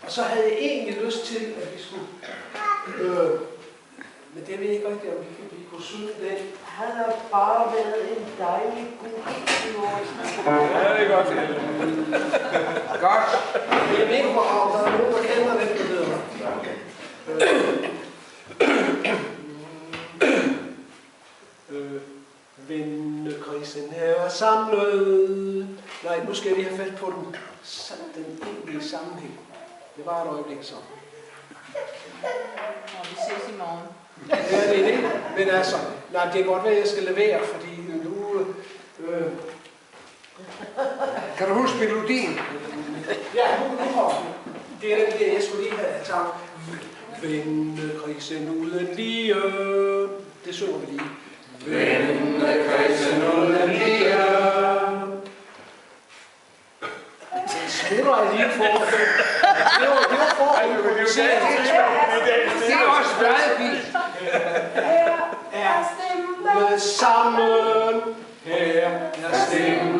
Og så havde jeg egentlig lyst til, at vi skulle... men det ved jeg ikke rigtigt, om vi kunne synge den. Han har bare været en dejlig god Ja, det er godt. Godt. Jeg ved ikke, om der er nogen, der kender den, der hedder. Vennekrisen er samlet. Nej, nu skal vi have fat på den egentlige sammenhæng. Det var et øjeblik så. Og vi ses i morgen. Ja, det er det. Men altså, nej, det er godt være, at jeg skal levere, fordi nu... Kan du huske melodien? Ja, nu kommer den. Det er den der, jeg skulle lige have taget. Vennekrisen uden lige. Det synger vi lige. Vennekrisen uden lige. Det smutter jeg lige for. Det var for at improvisere. Det er også meget fint. Her er stemme sammen. Her er stemme